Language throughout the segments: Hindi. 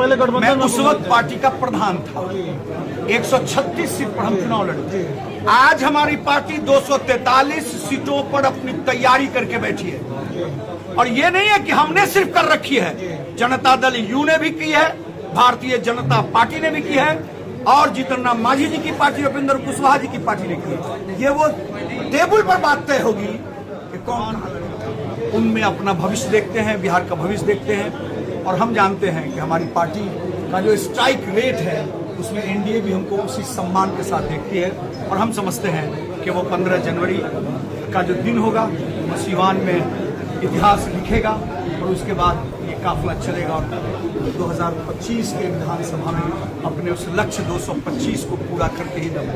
पहले गठबंधन मैं उस वक्त पार्टी का प्रधान था। 136 सीट पर हम चुनाव लड़े। आज हमारी पार्टी 243 सीटों पर अपनी तैयारी करके बैठी है। और ये नहीं है कि हमने सिर्फ कर रखी है, जनता दल यू ने भी की है, भारतीय जनता पार्टी ने भी की है, और जीतन राम मांझी जी की पार्टी, उपेंद्र कुशवाहा जी की पार्टी ने की है। ये वो टेबल पर बात तय होगी कि कौन उनमें अपना भविष्य देखते हैं, बिहार का भविष्य देखते हैं। और हम जानते हैं कि हमारी पार्टी का जो स्ट्राइक रेट है उसमें एनडीए भी हमको उसी सम्मान के साथ देखती है। और हम समझते हैं कि वो 15 जनवरी का जो दिन होगा वो सीवान में इतिहास लिखेगा, और उसके बाद ये काफिला चलेगा और 2025 के विधानसभा में अपने उस लक्ष्य 225 को पूरा करके ही दम।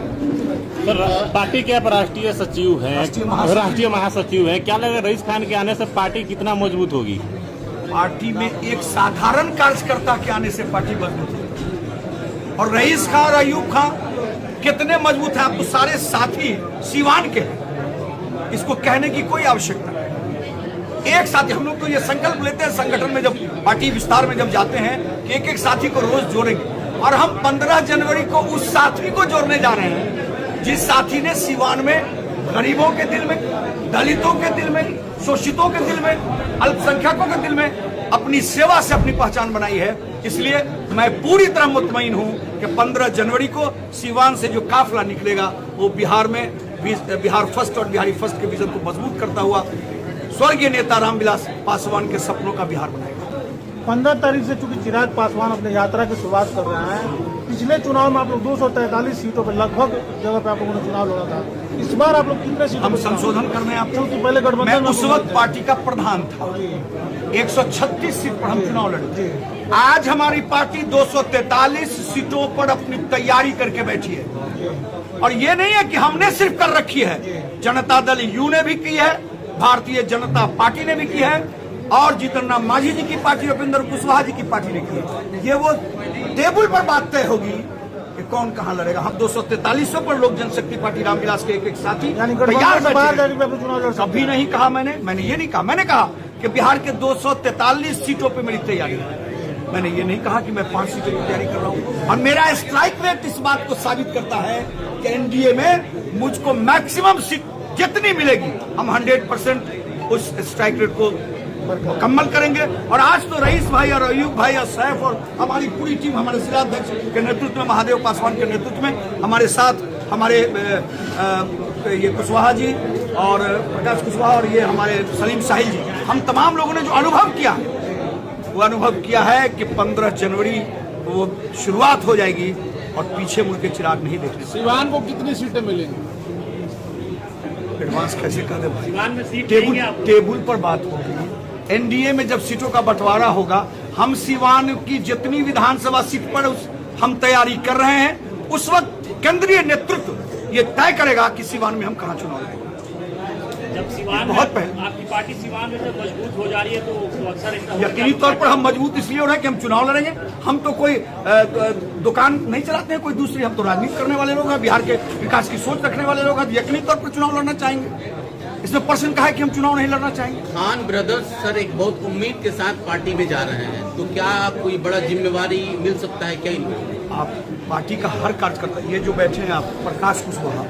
सर, पार्टी के आप राष्ट्रीय सचिव हैं, राष्ट्रीय महासचिव हैं, क्या लगेगा रईस खान के आने से पार्टी कितना मजबूत होगी? पार्टी में एक साधारण कार्यकर्ता के आने से पार्टी मजबूत है। और रईस खान और अयूब खान कितने मजबूत हैं, आपको सारे साथी सीवान के हैं, इसको कहने की कोई आवश्यकता नहीं। एक साथी, हम लोग तो ये संकल्प लेते हैं संगठन में, जब पार्टी विस्तार में जब जाते हैं कि एक एक साथी को रोज जोड़ेंगे, और हम 15 जनवरी को उस साथी को जोड़ने जा रहे हैं जिस साथी ने सीवान में गरीबों के दिल में, दलितों के दिल में, शोषितों के दिल में, अल्पसंख्यकों के दिल में अपनी सेवा से अपनी पहचान बनाई है। इसलिए मैं पूरी तरह मुतमईन हूं कि 15 जनवरी को सीवान से जो काफिला निकलेगा वो बिहार में बिहार फर्स्ट और बिहारी फर्स्ट के विजन को मजबूत करता हुआ स्वर्गीय नेता रामविलास पासवान के सपनों का बिहार बनाएगा। 15 तारीख से चूंकि चिराग पासवान अपने यात्रा की शुरुआत कर रहे हैं, पिछले चुनाव में आप लोग 243 सीटों पर लगभग जगह पे आप लोगों ने चुनाव लड़ा था, इस बार आप लोग कितने सीटों? हम संशोधन कर रहे हैं आप, क्योंकि पहले गठबंधन मैं उस वक्त पार्टी का प्रधान था। 136 सीट पर हम चुनाव लड़े। आज हमारी पार्टी 243 सीटों पर अपनी तैयारी करके बैठी है। और ये नहीं है कि हमने सिर्फ कर रखी है, जनता दल यू ने भी की है, भारतीय जनता पार्टी ने भी की है, और जीतन राम मांझी जी की पार्टी, उपेंद्र कुशवाहा जी की पार्टी ने की है। ये वो टेबल पर बात तय होगी कि कौन कहां लड़ेगा। हम 243 पर लोक जनशक्ति पार्टी रामविलास के एक एक साथी तैयार। कभी नहीं कहा मैंने ये नहीं कहा। मैंने कहा कि बिहार के 243 सीटों पर मेरी तैयारी है। मैंने ये नहीं कहा कि मैं 5 सीटों की तैयारी कर रहा हूं। और मेरा स्ट्राइक रेट इस बात को साबित करता है कि एनडीए में मुझको मैक्सिमम सीट जितनी मिलेगी हम 100% उस स्ट्राइक रेट को मुकम्मल करेंगे। और आज तो रईस भाई और अयूब भाई और सैफ और हमारी पूरी टीम, हमारे जिलाध्यक्ष के नेतृत्व में, महादेव पासवान के नेतृत्व में, हमारे साथ हमारे ये कुशवाहा जी और प्रकाश कुशवाहा और ये हमारे सलीम साहिल जी, हम तमाम लोगों ने जो अनुभव किया वो अनुभव किया है कि 15 जनवरी वो शुरुआत हो जाएगी और पीछे मुड़ के चिराग नहीं देखने। सीवान को कितनी सीटें मिलेंगी? एडवांस कैसे कर दे भाई? टेबल पर बात होगी। एनडीए में जब सीटों का बंटवारा होगा, हम सीवान की जितनी विधानसभा सीट पर हम तैयारी कर रहे हैं, उस वक्त केंद्रीय नेतृत्व ये तय करेगा कि सीवान में हम कहां चुनाव लड़ेंगे। जब सीवान बहुत पहले आपकी पार्टी सीवान में जब मजबूत हो जा रही है तो अक्सर यकीनी तौर पर हम मजबूत इसलिए हो रहे हैं कि हम चुनाव लड़ेंगे। हम तो कोई दुकान नहीं चलाते हैं कोई दूसरी, हम तो राजनीति करने वाले लोग हैं, बिहार के विकास की सोच रखने वाले लोग हैं। यकीनी तौर पर चुनाव लड़ना चाहेंगे। इसमें प्रश्न कहा है कि हम चुनाव नहीं लड़ना चाहेंगे। खान ब्रदर्स सर एक बहुत उम्मीद के साथ पार्टी में जा रहे हैं, तो क्या कोई बड़ा जिम्मेवारी मिल सकता है क्या इनको? आप पार्टी का हर कार्यकर्ता, ये जो बैठे हैं आप, प्रकाश कुशवाहा,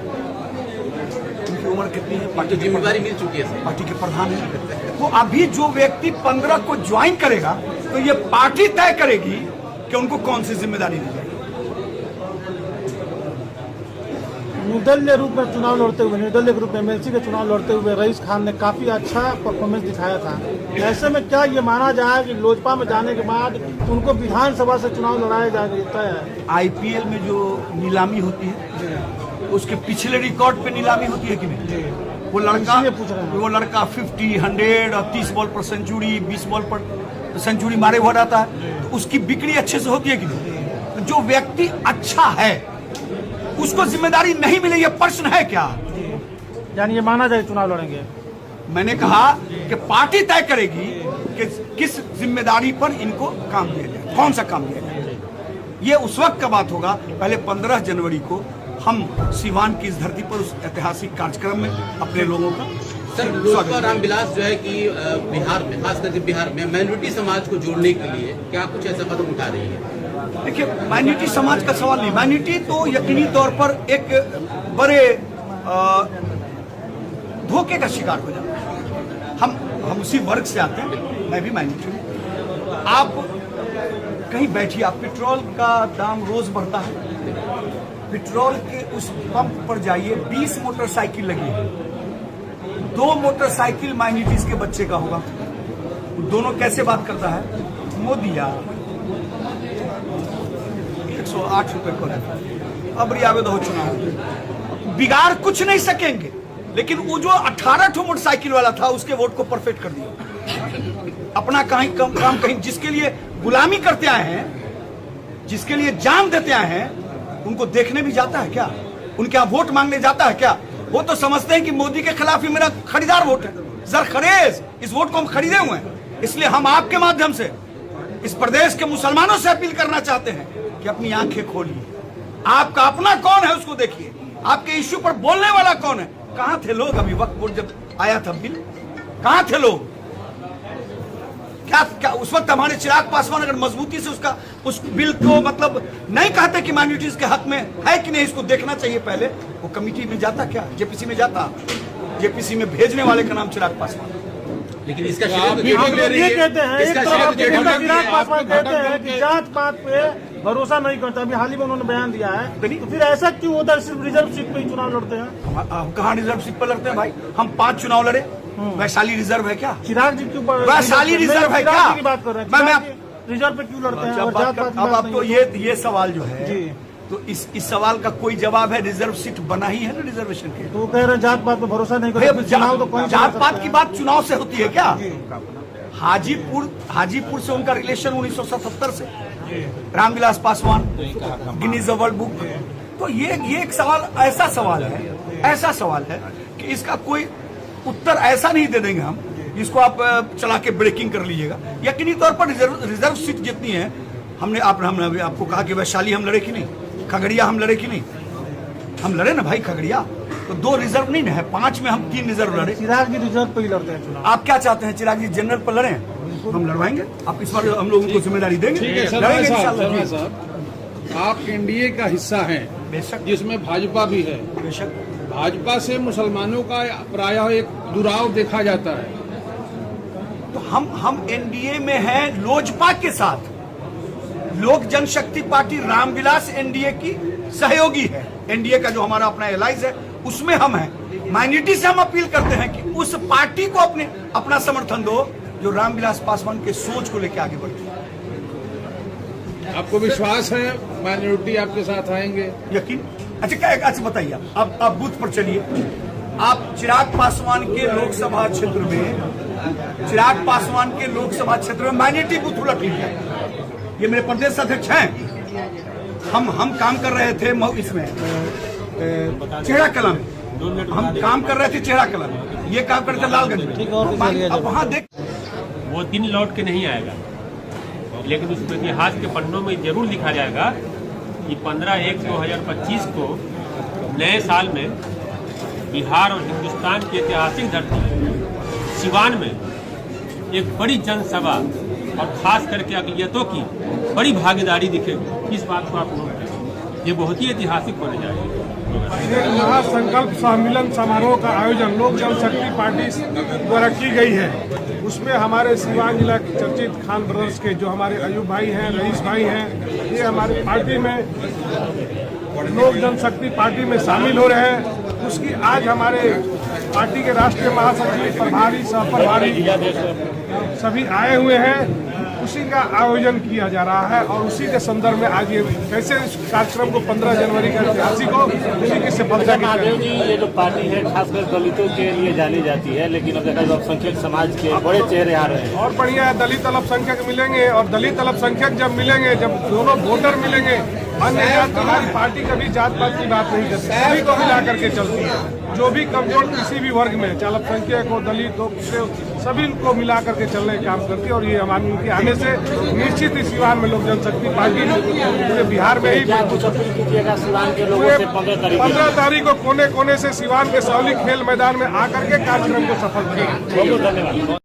उनकी उम्र कितनी है? पार्टी की जिम्मेवारी मिल चुकी है, पार्टी के प्रधान है। तो अभी जो व्यक्ति 15 को ज्वाइन करेगा तो ये पार्टी तय करेगी कि उनको कौन सी जिम्मेदारी दी जाएगी। निर्दलीय रूप में चुनाव लड़ते हुए, निर्दलीय रूप में एमएलसी के चुनाव लड़ते हुए रईस खान ने काफी अच्छा परफॉर्मेंस दिखाया था। ऐसे में क्या ये माना जाए कि लोजपा में जाने के बाद उनको विधानसभा से चुनाव लड़ाया जाता है? आईपीएल में जो नीलामी होती है उसके पिछले रिकॉर्ड पे नीलामी होती है कि नहीं? वो लड़का 50, 100 और 30 बॉल पर सेंचुरी, 20 बॉल पर सेंचुरी मारे हुआ रहता है, तो उसकी बिक्री अच्छे से होती है कि नहीं? जो व्यक्ति अच्छा है उसको जिम्मेदारी नहीं मिले, ये प्रश्न है क्या? यानी ये माना जाए चुनाव लड़ेंगे? मैंने कहा कि पार्टी तय करेगी कि किस जिम्मेदारी पर इनको काम दिया जाए, कौन सा काम दिया जाए। ये उस वक्त का बात होगा। पहले 15 जनवरी को हम सीवान की इस धरती पर उस ऐतिहासिक कार्यक्रम में अपने लोगों का सर लोजपा रामविलास जो है कि बिहार में, खास करके बिहार में माइनॉरिटी समाज को जोड़ने के लिए क्या कुछ ऐसा कदम उठा रही है? देखिए, माइनॉरिटी समाज का सवाल नहीं, माइनॉरिटी तो यकीनी तौर पर एक बड़े धोखे का शिकार हो जाता है। हम उसी वर्ग से आते हैं, मैं भी माइनॉरिटी हूँ। आप कहीं बैठिए, आप पेट्रोल का दाम रोज बढ़ता है, पेट्रोल के उस पंप पर जाइए, 20 मोटरसाइकिल लगी है, 2 मोटरसाइकिल माइनॉरिटीज के बच्चे का होगा। दोनों कैसे बात करता है, मोदी यार 108 रुपए को रहता, अब रियावेद हो चुनाव, बिगाड़ कुछ नहीं सकेंगे। लेकिन वो जो 18 मोटरसाइकिल वाला था, उसके वोट को परफेक्ट कर दिया। अपना काम कहीं, जिसके लिए गुलामी करते आए हैं, जिसके लिए जान देते आए हैं, उनको देखने भी जाता है क्या? उनके यहाँ वोट मांगने जाता है क्या? वो तो समझते हैं कि मोदी के खिलाफ ही मेरा खरीदार वोट है, जरखरेज इस वोट को हम खरीदे हुए हैं। इसलिए हम आपके माध्यम से इस प्रदेश के मुसलमानों से अपील करना चाहते हैं कि अपनी आंखें खोलिए, आपका अपना कौन है उसको देखिए, आपके इश्यू पर बोलने वाला कौन है। कहां थे लोग अभी वक्त वोट जब आया था बिल, कहां थे लोग? क्या उस वक्त हमारे चिराग पासवान अगर मजबूती से उस बिल को मतलब नहीं कहते कि माइनॉरिटीज के हक में है कि नहीं, इसको देखना चाहिए पहले, वो कमेटी में जाता, क्या जेपीसी में जाता? जेपीसी में भेजने वाले का नाम चिराग पासवान। लेकिन इसका ये कहते हैं, एक तरफ चिराग पासवान कहते हैं कि जात पात पे भरोसा नहीं करता। अभी हाल ही में उन्होंने बयान दिया है, तो फिर ऐसा क्यों उधर सिर्फ रिजर्व सीट पे ही चुनाव लड़ते हैं? हम कहाँ रिजर्व सीट पर लड़ते हैं भाई? हम 5 चुनाव लड़े, वैशाली रिजर्व है क्या? चिराग जी क्यों वैशाली रिजर्व है क्या? की बात कर रहे हैं, रिजर्व पे क्यों लड़ते हैं? अब तो ये सवाल जो है, तो इस सवाल का कोई जवाब है? रिजर्व सीट बना ही है ना रिजर्वेशन के, तो कह रहे हैं जात पात पे भरोसा नहीं करते। चुनाव तो कौन जात पात की बात चुनाव से होती है क्या? हाजीपुर से उनका रिलेशन 1977 से, Ramvilas Paswan, Guinness world book. तो ये एक सवाल ऐसा सवाल है कि इसका कोई उत्तर ऐसा नहीं दे देंगे हम जिसको आप चला के ब्रेकिंग कर लीजिएगा। यकीनी तौर पर रिजर्व सीट जितनी है, हमने आपको कहा कि वैशाली हम लड़े कि नहीं, खगड़िया हम लड़े कि नहीं? हम लड़े ना भाई खगड़िया, तो 2 रिजर्व नहीं है, 5 में हम 3 रिजर्व लड़े। चिराग जी रिजर्व पे ही लड़ते हैं चुनाव। आप क्या चाहते हैं, चिराग जी जनरल पर लड़े? हम लड़वाएंगे, आप इस बार हम लोगों को जिम्मेदारी देंगे, लड़ेंगे इंशाल्लाह। आप एनडीए का हिस्सा हैं, बेशक, जिसमें भाजपा भी है। बेशक भाजपा से मुसलमानों का प्रायः एक दुराव देखा जाता है, तो हम एनडीए में हैं लोजपा के साथ। लोक जनशक्ति पार्टी रामविलास एनडीए की सहयोगी है, एनडीए का जो हमारा अपना एलाइज है उसमें हम हैं। माइनॉरिटी से हम अपील करते हैं कि उस पार्टी को अपना समर्थन दो जो रामविलास पासवान के सोच को लेकर आगे बढ़ती है। आपको विश्वास है माइनॉरिटी आपके साथ आएंगे? यकीन। अच्छा बताइए, आप बूथ पर चलिए, आप चिराग पासवान के लोकसभा क्षेत्र में माइनॉरिटी बूथ उलट लीजिए। ये मेरे प्रदेश अध्यक्ष हैं, हम काम कर रहे थे इसमें चेहरा कला में, हम काम कर रहे थे चेहरा कला में, ये काम करते थे लालगंज में। अब वहाँ देख, वो दिन लौट के नहीं आएगा, लेकिन उस इतिहास के पन्नों में जरूर लिखा जाएगा कि 15/1/2025 को नए साल में बिहार और हिंदुस्तान की ऐतिहासिक धरती सिवान में एक बड़ी जनसभा और खास करके अक़लियतों की बड़ी भागीदारी दिखेगी। इस बात को आप नोट करें, ये बहुत ही ऐतिहासिक होने जा रही है। एक महासंकल्प सम्मेलन समारोह का आयोजन लोक जनशक्ति पार्टी द्वारा की गई है। उसमें हमारे सिवान जिला के चर्चित खान ब्रदर्स के जो हमारे अयूब भाई हैं, रईस भाई हैं, ये हमारी पार्टी में लोक जनशक्ति पार्टी में शामिल हो रहे हैं। उसकी आज हमारे पार्टी के राष्ट्रीय महासचिव, प्रभारी, सह प्रभारी सभी आए हुए हैं। उसी का आयोजन किया जा रहा है और उसी के संदर्भ में आज ये कैसे इस कार्यक्रम को 15 जनवरी का ऐतिहासिक हो, उसी की सफलता की। महादेव जी, ये जो पार्टी है खासकर दलितों के लिए जानी जाती है, लेकिन अब देखा अल्पसंख्यक समाज के बड़े चेहरे आ रहे हैं। और बढ़िया है, दलित अल्पसंख्यक मिलेंगे और दलित अल्पसंख्यक जब मिलेंगे, जब दोनों वोटर मिलेंगे, अन्य जात हमारी पार्टी कभी जात पात की बात नहीं करती, सभी को मिला करके चलती है। जो भी कमजोर किसी भी वर्ग में, चाहे अल्पसंख्यक हो, दलित हो, सभी को मिला करके चलने का काम करती है। और ये हमारे उनके आने से निश्चित ही सिवान में लोक जनशक्ति पार्टी पूरे बिहार में ही कुछ अपील कीजिएगा सिवान के लोगों से 15 तारीख को कोने कोने से सिवान के सौली खेल मैदान में आकर के कार्यक्रम को सफल करें। बहुत धन्यवाद।